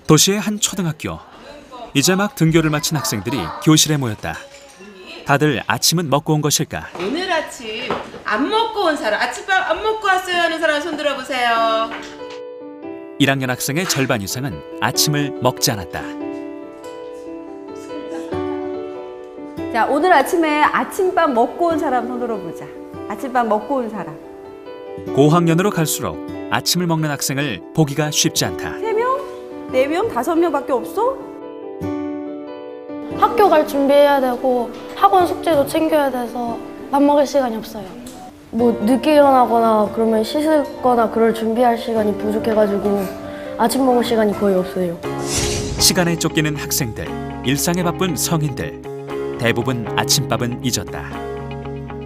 도시의 한 초등학교. 이제 막 등교를 마친 학생들이 교실에 모였다. 다들 아침은 먹고 온 것일까? 오늘 아침 안 먹고 온 사람, 아침밥 안 먹고 왔어요 하는 사람 손 들어보세요. 1학년 학생의 절반 이상은 아침을 먹지 않았다. 자, 오늘 아침에 아침밥 먹고 온 사람 손 들어보자. 아침밥 먹고 온 사람. 고학년으로 갈수록 아침을 먹는 학생을 보기가 쉽지 않다. 3명? 4명? 5명밖에 없어? 학교 갈 준비해야 되고 학원 숙제도 챙겨야 돼서 밥 먹을 시간이 없어요. 뭐 늦게 일어나거나 그러면 씻거나 그럴 준비할 시간이 부족해가지고 아침 먹을 시간이 거의 없어요. 시간에 쫓기는 학생들, 일상에 바쁜 성인들. 대부분 아침밥은 잊었다.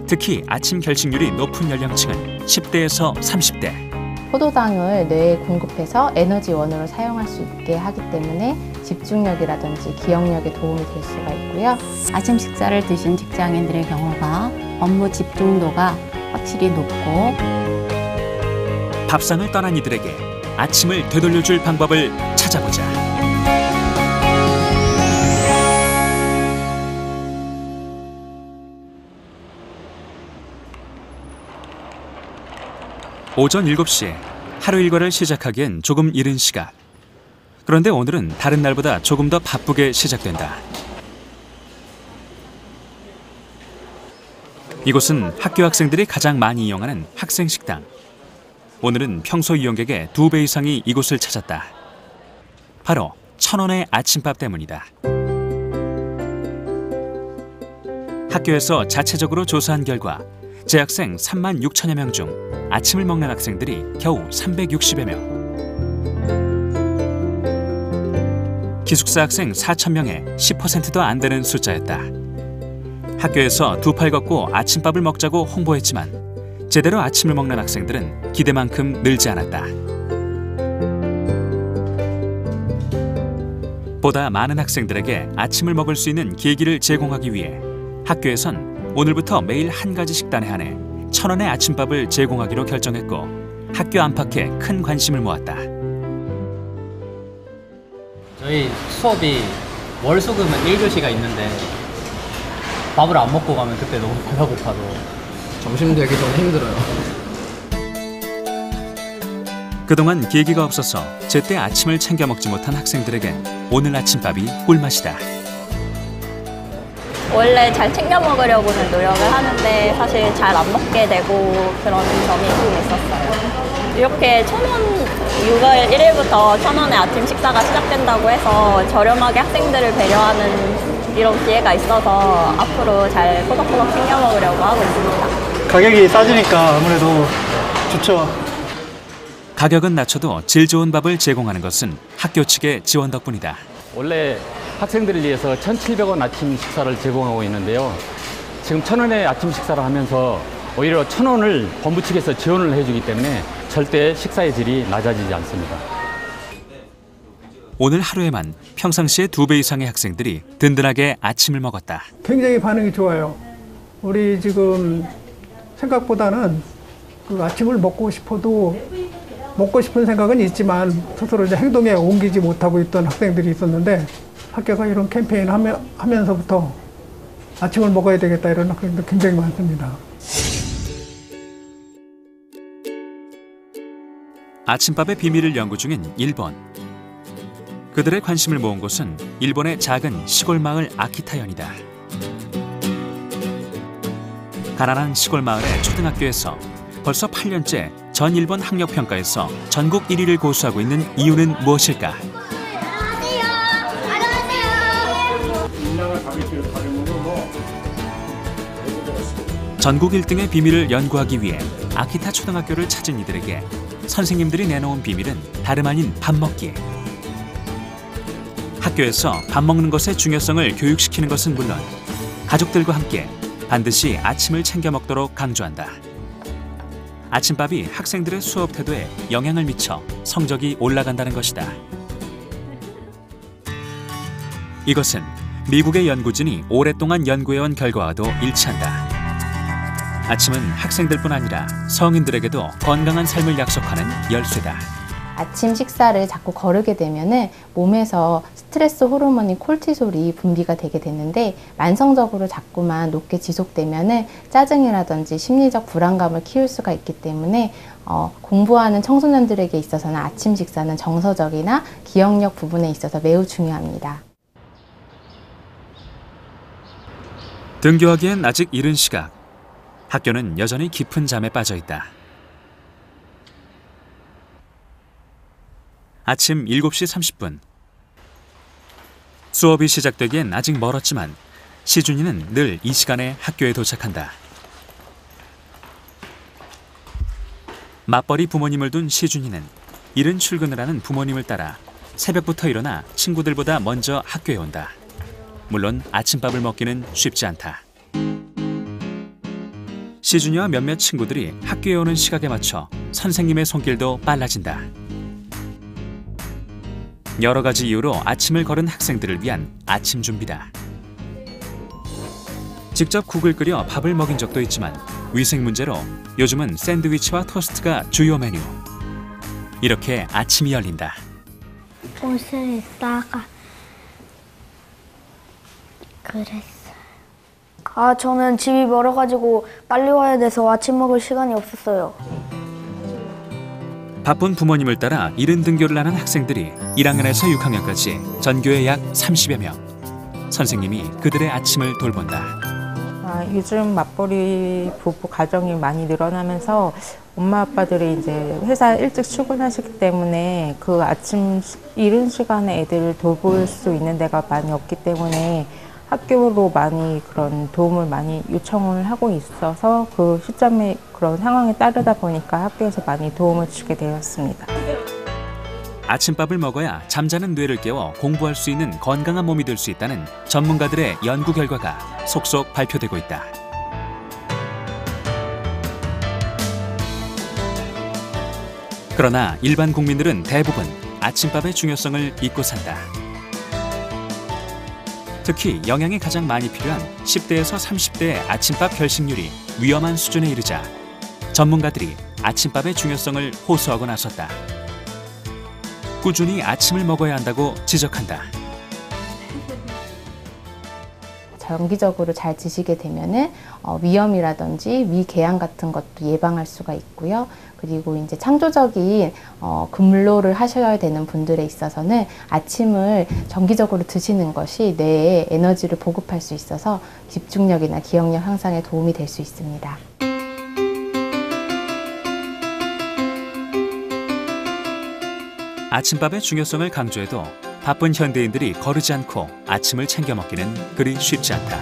특히 아침 결식률이 높은 연령층은 10대에서 30대. 포도당을 뇌에 공급해서 에너지원으로 사용할 수 있게 하기 때문에 집중력이라든지 기억력에 도움이 될 수가 있고요. 아침 식사를 드신 직장인들의 경우가 업무 집중도가 확실히 높고 밥상을 떠난 이들에게 아침을 되돌려줄 방법을 찾아보자. 오전 7시, 하루 일과를 시작하기엔 조금 이른 시각. 그런데 오늘은 다른 날보다 조금 더 바쁘게 시작된다. 이곳은 학교 학생들이 가장 많이 이용하는 학생 식당. 오늘은 평소 이용객의 2배 이상이 이곳을 찾았다. 바로 1,000원의 아침밥 때문이다. 학교에서 자체적으로 조사한 결과 재학생 36,000여 명 중 아침을 먹는 학생들이 겨우 360여 명. 기숙사 학생 4,000명의 10%도 안 되는 숫자였다. 학교에서 2팔 걷고 아침밥을 먹자고 홍보했지만 제대로 아침을 먹는 학생들은 기대만큼 늘지 않았다. 보다 많은 학생들에게 아침을 먹을 수 있는 계기를 제공하기 위해 학교에선 오늘부터 매일 한 가지 식단에 한해 1,000원의 아침밥을 제공하기로 결정했고 학교 안팎에 큰 관심을 모았다. 저희 수업이 월 수금은 1교시가 있는데 밥을 안 먹고 가면 그때 너무 배가 고파서 점심 되기 좀 힘들어요. 그동안 계기가 없어서 제때 아침을 챙겨 먹지 못한 학생들에겐 오늘 아침밥이 꿀맛이다. 원래 잘 챙겨 먹으려고는 노력을 하는데 사실 잘 안 먹게 되고 그런 점이 좀 있었어요. 이렇게 1,000원, 6월 1일부터 1,000원의 아침 식사가 시작된다고 해서 저렴하게 학생들을 배려하는 이런 기회가 있어서 앞으로 잘 꼬박꼬박 챙겨 먹으려고 하고 있습니다. 가격이 싸지니까 아무래도 좋죠. 가격은 낮춰도 질 좋은 밥을 제공하는 것은 학교 측의 지원 덕분이다. 원래 학생들을 위해서 1,700원 아침 식사를 제공하고 있는데요. 지금 1,000원의 아침 식사를 하면서 오히려 1,000원을 본부 측에서 지원을 해주기 때문에 절대 식사의 질이 낮아지지 않습니다. 오늘 하루에만 평상시의 2배 이상의 학생들이 든든하게 아침을 먹었다. 굉장히 반응이 좋아요. 우리 지금 생각보다는 그 아침을 먹고 싶어도 먹고 싶은 생각은 있지만 스스로 이제 행동에 옮기지 못하고 있던 학생들이 있었는데 학교가 이런 캠페인 하면서부터 아침을 먹어야 되겠다 이런 학생들 굉장히 많습니다. 아침밥의 비밀을 연구 중인 일본. 그들의 관심을 모은 곳은 일본의 작은 시골 마을 아키타현이다. 가난한 시골 마을의 초등학교에서 벌써 8년째 전 일본 학력평가에서 전국 1위를 고수하고 있는 이유는 무엇일까? 전국 1등의 비밀을 연구하기 위해 아키타 초등학교를 찾은 이들에게 선생님들이 내놓은 비밀은 다름 아닌 밥 먹기. 학교에서 밥 먹는 것의 중요성을 교육시키는 것은 물론 가족들과 함께 반드시 아침을 챙겨 먹도록 강조한다. 아침밥이 학생들의 수업 태도에 영향을 미쳐 성적이 올라간다는 것이다. 이것은 미국의 연구진이 오랫동안 연구해온 결과와도 일치한다. 아침은 학생들뿐 아니라 성인들에게도 건강한 삶을 약속하는 열쇠다. 아침 식사를 자꾸 거르게 되면은 몸에서 스트레스 호르몬인 콜티솔이 분비가 되게 되는데 만성적으로 자꾸만 높게 지속되면은 짜증이라든지 심리적 불안감을 키울 수가 있기 때문에 공부하는 청소년들에게 있어서는 아침 식사는 정서적이나 기억력 부분에 있어서 매우 중요합니다. 등교하기엔 아직 이른 시각. 학교는 여전히 깊은 잠에 빠져 있다. 아침 7시 30분. 수업이 시작되기엔 아직 멀었지만 시준이는 늘 이 시간에 학교에 도착한다. 맞벌이 부모님을 둔 시준이는 이른 출근을 하는 부모님을 따라 새벽부터 일어나 친구들보다 먼저 학교에 온다. 물론 아침밥을 먹기는 쉽지 않다. 시준이와 몇몇 친구들이 학교에 오는 시각에 맞춰 선생님의 손길도 빨라진다. 여러 가지 이유로 아침을 거른 학생들을 위한 아침 준비다. 직접 국을 끓여 밥을 먹인 적도 있지만 위생 문제로 요즘은 샌드위치와 토스트가 주요 메뉴. 이렇게 아침이 열린다. 옷을 입다가 그랬어요. 저는 집이 멀어가지고 빨리 와야 돼서 아침 먹을 시간이 없었어요. 바쁜 부모님을 따라 이른 등교를 하는 학생들이 1학년에서 6학년까지 전교에 약 30여 명. 선생님이 그들의 아침을 돌본다. 요즘 맞벌이 부부 가정이 많이 늘어나면서 엄마 아빠들이 이제 회사 일찍 출근하시기 때문에 그 아침 이른 시간에 애들을 돌볼 수 있는 데가 많이 없기 때문에 학교로 많이 그런 도움을 많이 요청을 하고 있어서 그 시점에 그런 상황에 따르다 보니까 학교에서 많이 도움을 주게 되었습니다. 아침밥을 먹어야 잠자는 뇌를 깨워 공부할 수 있는 건강한 몸이 될 수 있다는 전문가들의 연구 결과가 속속 발표되고 있다. 그러나 일반 국민들은 대부분 아침밥의 중요성을 잊고 산다. 특히 영양이 가장 많이 필요한 10대에서 30대의 아침밥 결식률이 위험한 수준에 이르자 전문가들이 아침밥의 중요성을 호소하고 나섰다. 꾸준히 아침을 먹어야 한다고 지적한다. 정기적으로 잘 드시게 되면은 위염이라든지 위궤양 같은 것도 예방할 수가 있고요. 그리고 이제 창조적인 근무를 하셔야 되는 분들에 있어서는 아침을 정기적으로 드시는 것이 뇌에 에너지를 보급할 수 있어서 집중력이나 기억력 향상에 도움이 될 수 있습니다. 아침밥의 중요성을 강조해도 바쁜 현대인들이 거르지 않고 아침을 챙겨 먹기는 그리 쉽지 않다.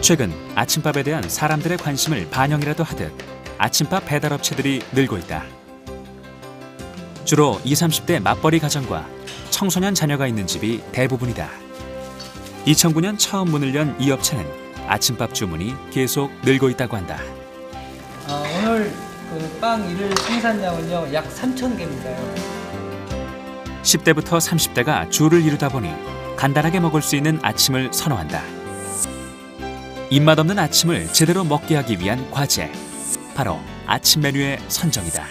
최근 아침밥에 대한 사람들의 관심을 반영이라도 하듯 아침밥 배달업체들이 늘고 있다. 주로 20, 30대 맞벌이 가정과 청소년 자녀가 있는 집이 대부분이다. 2009년 처음 문을 연 이 업체는 아침밥 주문이 계속 늘고 있다고 한다. 오늘 빵 일일 생산량은요 약 3,000개입니다. 10대부터 30대가 주를 이루다 보니 간단하게 먹을 수 있는 아침을 선호한다. 입맛 없는 아침을 제대로 먹게 하기 위한 과제, 바로 아침 메뉴의 선정이다.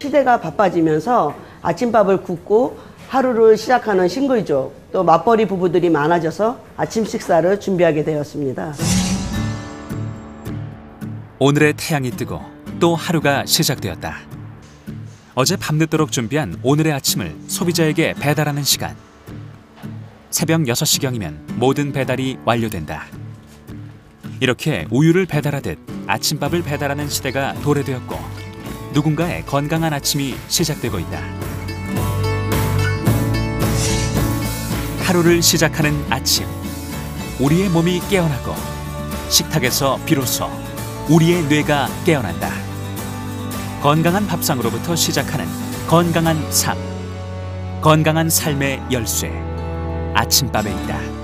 시대가 바빠지면서 아침밥을 굽고 하루를 시작하는 신글족, 또 맞벌이 부부들이 많아져서 아침 식사를 준비하게 되었습니다. 오늘의 태양이 뜨고 또 하루가 시작되었다. 어제 밤늦도록 준비한 오늘의 아침을 소비자에게 배달하는 시간. 새벽 6시경이면 모든 배달이 완료된다. 이렇게 우유를 배달하듯 아침밥을 배달하는 시대가 도래되었고 누군가의 건강한 아침이 시작되고 있다. 하루를 시작하는 아침. 우리의 몸이 깨어나고 식탁에서 비로소 우리의 뇌가 깨어난다. 건강한 밥상으로부터 시작하는 건강한 삶. 건강한 삶의 열쇠. 아침밥에 있다.